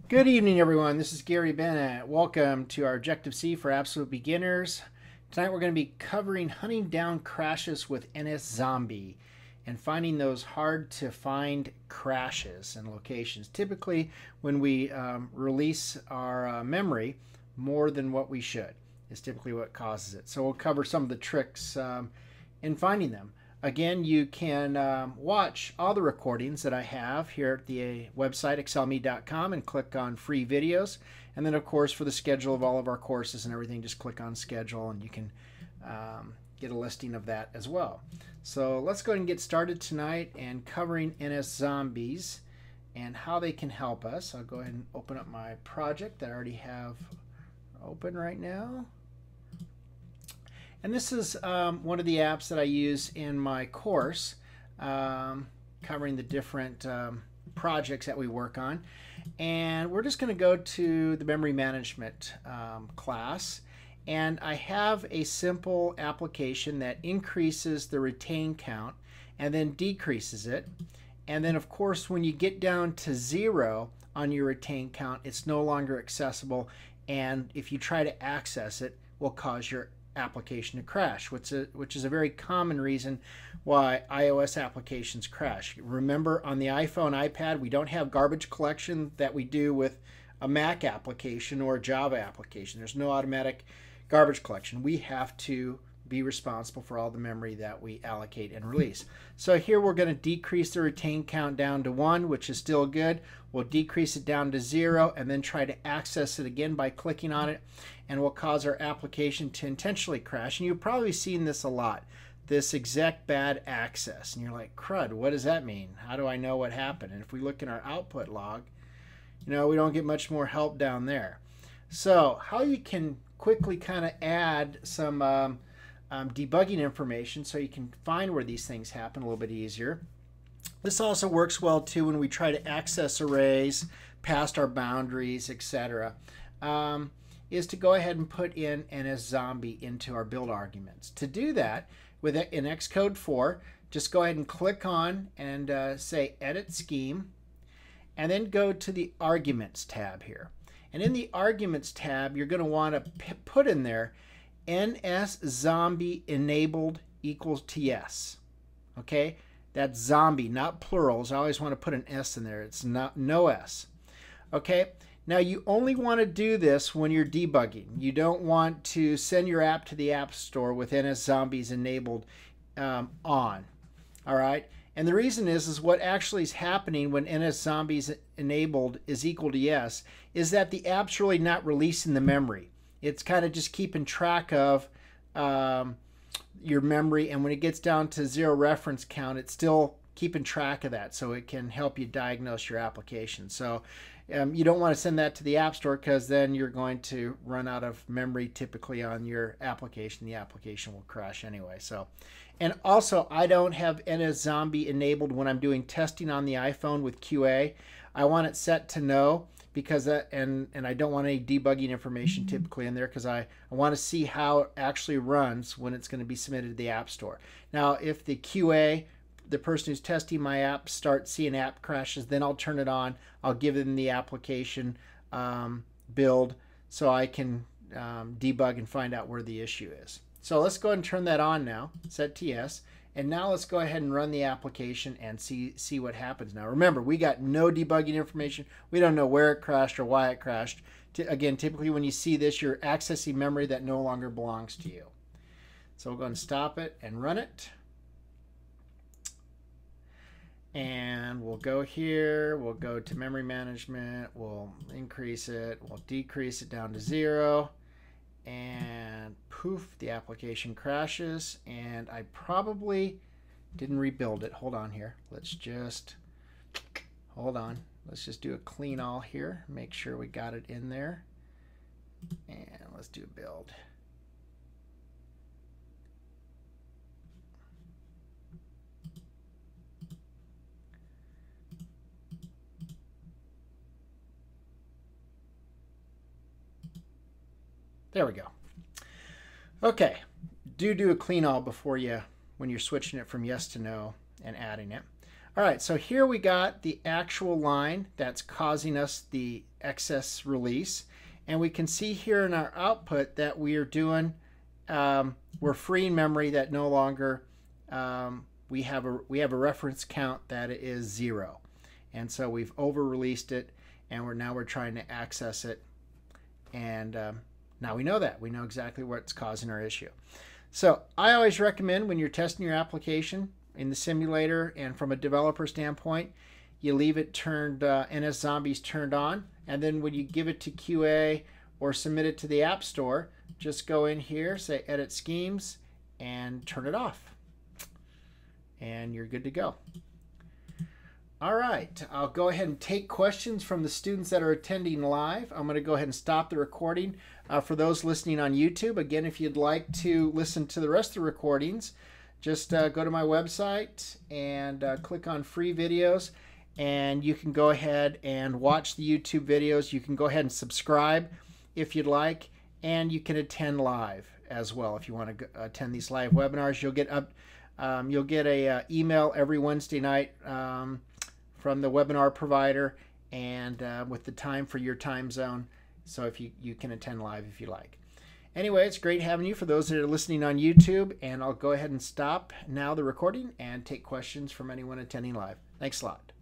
Good evening, everyone. This is Gary Bennett. Welcome to our Objective-C for Absolute Beginners. Tonight we're going to be covering hunting down crashes with NSZombie and finding those hard to find crashes and locations. Typically, when we release our memory more than what we should is typically what causes it. So we'll cover some of the tricks in finding them. Again, you can watch all the recordings that I have here at the website, excelme.com, and click on free videos. And then, of course, for the schedule of all of our courses and everything, just click on schedule and you can get a listing of that as well. So let's go ahead and get started tonight and covering NSZombies and how they can help us. I'll go ahead and open up my project that I already have open right now. And this is one of the apps that I use in my course, covering the different projects that we work on. And we're just going to go to the memory management class. And I have a simple application that increases the retain count and then decreases it. And then, of course, when you get down to 0 on your retain count, it's no longer accessible. And if you try to access it, will cause your application to crash, which is a very common reason why iOS applications crash. Remember, on the iPhone, iPad, we don't have garbage collection that we do with a Mac application or a Java application. There's no automatic garbage collection. We have to be responsible for all the memory that we allocate and release. So here we're going to decrease the retain count down to 1, which is still good. We'll decrease it down to 0 and then try to access it again by clicking on it, and will cause our application to intentionally crash. And you've probably seen this a lot, this exec bad access. And you're like, crud, what does that mean? How do I know what happened? And if we look in our output log, we don't get much more help down there. So how you can quickly kind of add some debugging information so you can find where these things happen a little bit easier. This also works well too when we try to access arrays past our boundaries, etc. Is to go ahead and put in NSZombie into our build arguments. To do that, with it in Xcode 4, just go ahead and click on and say Edit Scheme, and then go to the Arguments tab here. And in the Arguments tab, you're going to want to put in there NSZombie enabled equals TS. Okay, that's zombie, not plurals. I always want to put an S in there. It's not no S. Okay. Now you only want to do this when you're debugging. You don't want to send your app to the App Store with NSZombies enabled on. All right. And the reason is what actually is happening when NSZombies enabled is equal to yes is that the app's really not releasing the memory. It's kind of just keeping track of your memory, and when it gets down to 0 reference count, it's still keeping track of that, so it can help you diagnose your application. So you don't want to send that to the App Store, because then you're going to run out of memory typically on your application. The application will crash anyway. So, and also, I don't have NSZombie enabled when I'm doing testing on the iPhone with QA. I want it set to no, because and I don't want any debugging information typically in there, because I want to see how it actually runs when it's going to be submitted to the App Store. Now, if the QA, the person who's testing my app, starts seeing app crashes, then I'll turn it on. I'll give them the application build so I can debug and find out where the issue is. So let's go ahead and turn that on now, set TS. And now let's go ahead and run the application and see what happens. Now remember, we got no debugging information. We don't know where it crashed or why it crashed. Again, typically when you see this, you're accessing memory that no longer belongs to you. So we'll go and stop it and run it. And we'll go here, we'll go to memory management, we'll increase it, we'll decrease it down to 0. And poof, the application crashes, and I probably didn't rebuild it. Hold on here. Let's just do a clean all here. Make sure we got it in there. And let's do a build. There we go. Okay, do a clean all before when you're switching it from yes to no and adding it. All right, so here we got the actual line that's causing us the excess release. And we can see here in our output that we are doing, we're freeing memory that no longer, we have a reference count that is 0. And so we've over-released it, and now we're trying to access it. And now we know that. We know exactly what's causing our issue. So I always recommend when you're testing your application in the simulator and from a developer standpoint, you leave it turned, NSZombies turned on, and then when you give it to QA or submit it to the App Store, just go in here, say Edit Schemes, and turn it off. And you're good to go. All right, I'll go ahead and take questions from the students that are attending live. I'm going to go ahead and stop the recording. For those listening on YouTube, again, if you'd like to listen to the rest of the recordings, just go to my website and click on free videos, and you can go ahead and watch the YouTube videos. You can go ahead and subscribe if you'd like, and you can attend live as well if you want to attend these live webinars. You'll get a email every Wednesday night from the webinar provider, and with the time for your time zone, so if you can attend live if you like. Anyway, it's great having you for those that are listening on YouTube, and I'll go ahead and stop now the recording and take questions from anyone attending live. Thanks a lot.